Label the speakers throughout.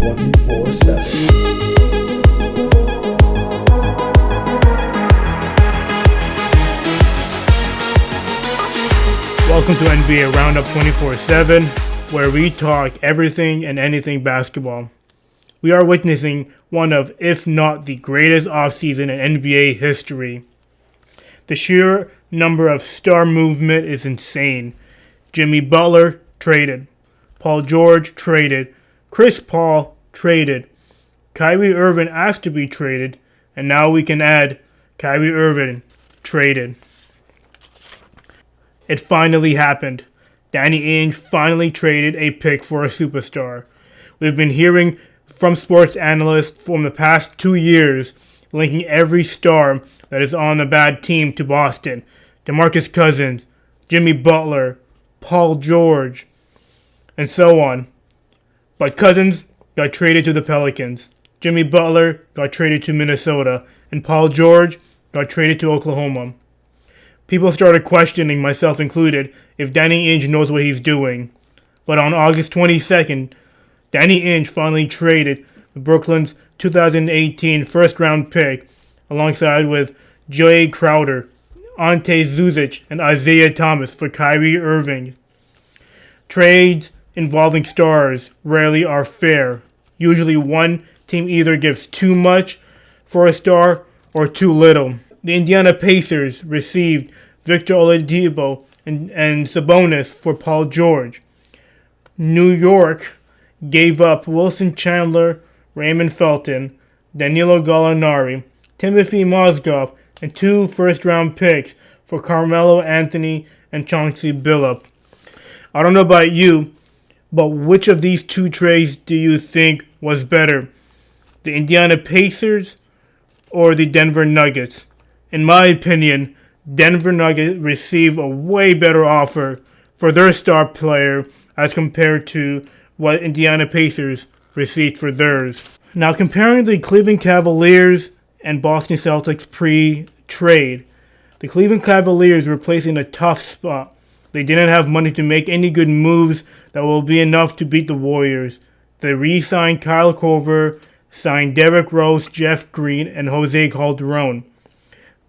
Speaker 1: 24/7.
Speaker 2: Welcome to NBA Roundup 24/7, where we talk everything and anything basketball. We are witnessing one of, if not the greatest offseason in NBA history. The sheer number of star movement is insane. Jimmy Butler traded. Paul George traded. Chris Paul traded. Kyrie Irving asked to be traded. And now we can add Kyrie Irving traded. It finally happened. Danny Ainge finally traded a pick for a superstar. We've been hearing from sports analysts for the past 2 years, linking every star that is on the bad team to Boston. DeMarcus Cousins, Jimmy Butler, Paul George, and so on. But Cousins got traded to the Pelicans. Jimmy Butler got traded to Minnesota. And Paul George got traded to Oklahoma. People started questioning, myself included, if Danny Ainge knows what he's doing. But on August 22nd, Danny Ainge finally traded Brooklyn's 2018 first-round pick alongside with Jay Crowder, Ante Zuzic, and Isaiah Thomas for Kyrie Irving. Trades involving stars rarely are fair. Usually one team either gives too much for a star or too little. The Indiana Pacers received Victor Oladipo and Sabonis for Paul George. New York gave up Wilson Chandler, Raymond Felton, Danilo Gallinari, Timothy Mozgov, and 2 first-round picks for Carmelo Anthony and Chauncey Billups. I don't know about you, but which of these 2 trades do you think was better? The Indiana Pacers or the Denver Nuggets? In my opinion, Denver Nuggets received a way better offer for their star player as compared to what Indiana Pacers received for theirs. Now, comparing the Cleveland Cavaliers and Boston Celtics pre-trade, the Cleveland Cavaliers were placed in a tough spot. They didn't have money to make any good moves that will be enough to beat the Warriors. They re-signed Kyle Korver, signed Derrick Rose, Jeff Green, and Jose Calderon.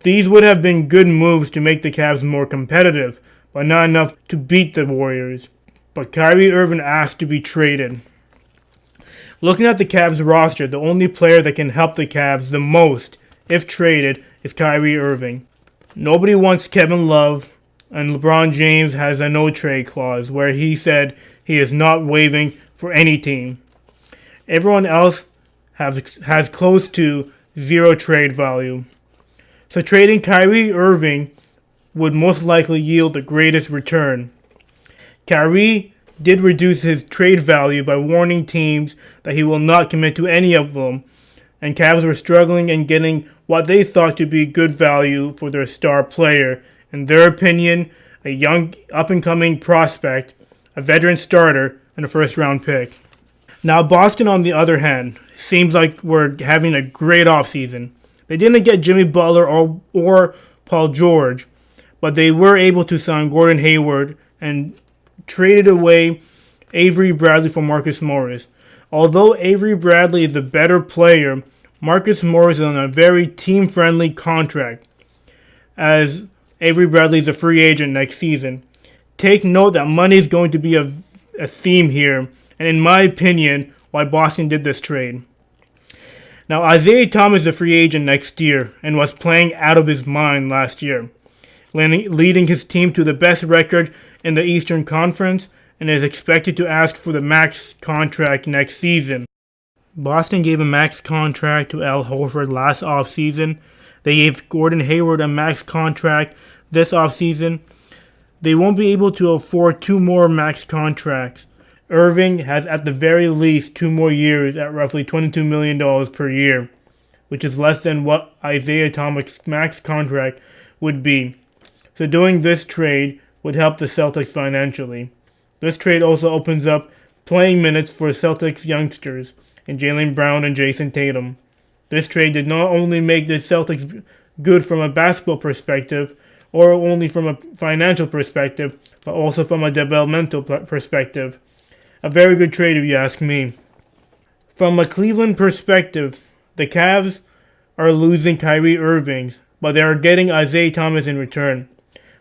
Speaker 2: These would have been good moves to make the Cavs more competitive, but not enough to beat the Warriors. But Kyrie Irving asked to be traded. Looking at the Cavs roster, the only player that can help the Cavs the most, if traded, is Kyrie Irving. Nobody wants Kevin Love, and LeBron James has a no-trade clause where he said he is not waiving for any team. Everyone else has close to 0 trade value. So trading Kyrie Irving would most likely yield the greatest return. Kyrie did reduce his trade value by warning teams that he will not commit to any of them, and Cavs were struggling in getting what they thought to be good value for their star player. In their opinion, a young up-and-coming prospect, a veteran starter, and a first-round pick. Now Boston, on the other hand, seems like we're having a great offseason. They didn't get Jimmy Butler or Paul George, but they were able to sign Gordon Hayward and traded away Avery Bradley for Marcus Morris. Although Avery Bradley is the better player, Marcus Morris is on a very team-friendly contract, as Avery Bradley is a free agent next season. Take note that money is going to be a theme here, and in my opinion, why Boston did this trade. Now, Isaiah Thomas is a free agent next year and was playing out of his mind last year, leading his team to the best record in the Eastern Conference and is expected to ask for the max contract next season. Boston gave a max contract to Al Horford last offseason. They gave Gordon Hayward a max contract this offseason. They won't be able to afford 2 more max contracts. Irving has at the very least 2 more years at roughly $22 million per year, which is less than what Isaiah Thomas' max contract would be. So doing this trade would help the Celtics financially. This trade also opens up playing minutes for Celtics youngsters in Jaylen Brown and Jason Tatum. This trade did not only make the Celtics good from a basketball perspective, or only from a financial perspective, but also from a developmental perspective. A very good trade if you ask me. From a Cleveland perspective, the Cavs are losing Kyrie Irving, but they are getting Isaiah Thomas in return.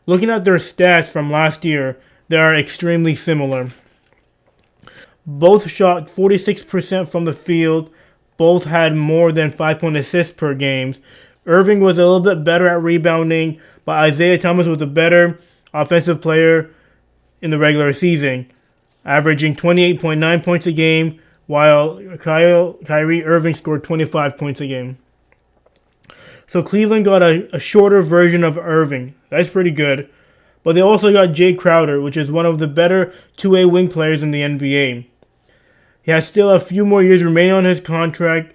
Speaker 2: Looking at their stats from last year, they are extremely similar. Both shot 46% from the field. Both had more than 5-point assists per game. Irving was a little bit better at rebounding, but Isaiah Thomas was a better offensive player in the regular season, averaging 28.9 points a game, while Kyrie Irving scored 25 points a game. So Cleveland got a shorter version of Irving. That's pretty good. But they also got Jay Crowder, which is one of the better two-way wing players in the NBA. He has still a few more years remaining on his contract.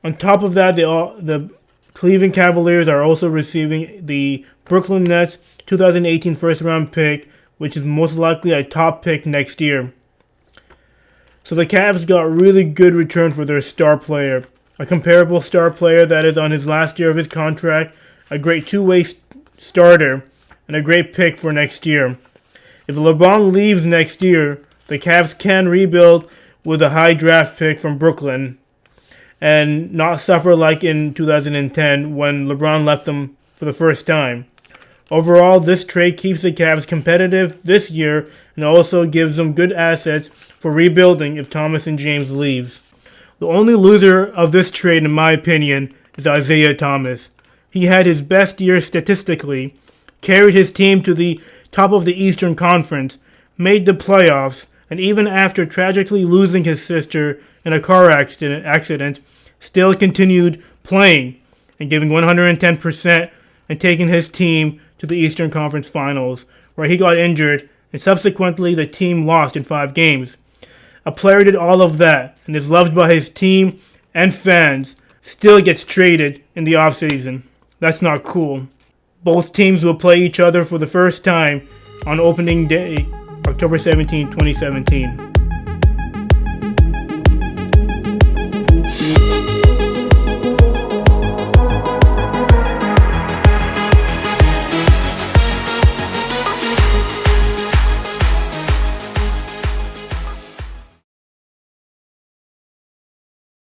Speaker 2: On top of that, the Cleveland Cavaliers are also receiving the Brooklyn Nets 2018 first-round pick, which is most likely a top pick next year. So the Cavs got really good return for their star player. A comparable star player that is on his last year of his contract, a great two-way starter, and a great pick for next year. If LeBron leaves next year, the Cavs can rebuild with a high draft pick from Brooklyn and not suffer like in 2010 when LeBron left them for the first time. Overall, this trade keeps the Cavs competitive this year and also gives them good assets for rebuilding if Thomas and James leaves. The only loser of this trade, in my opinion, is Isaiah Thomas. He had his best year statistically, carried his team to the top of the Eastern Conference, made the playoffs, and even after tragically losing his sister in a car accident, still continued playing and giving 110% and taking his team to the Eastern Conference Finals, where he got injured and subsequently the team lost in 5 games. A player did all of that and is loved by his team and fans, still gets traded in the offseason. That's not cool. Both teams will play each other for the first time on opening day, October 17, 2017.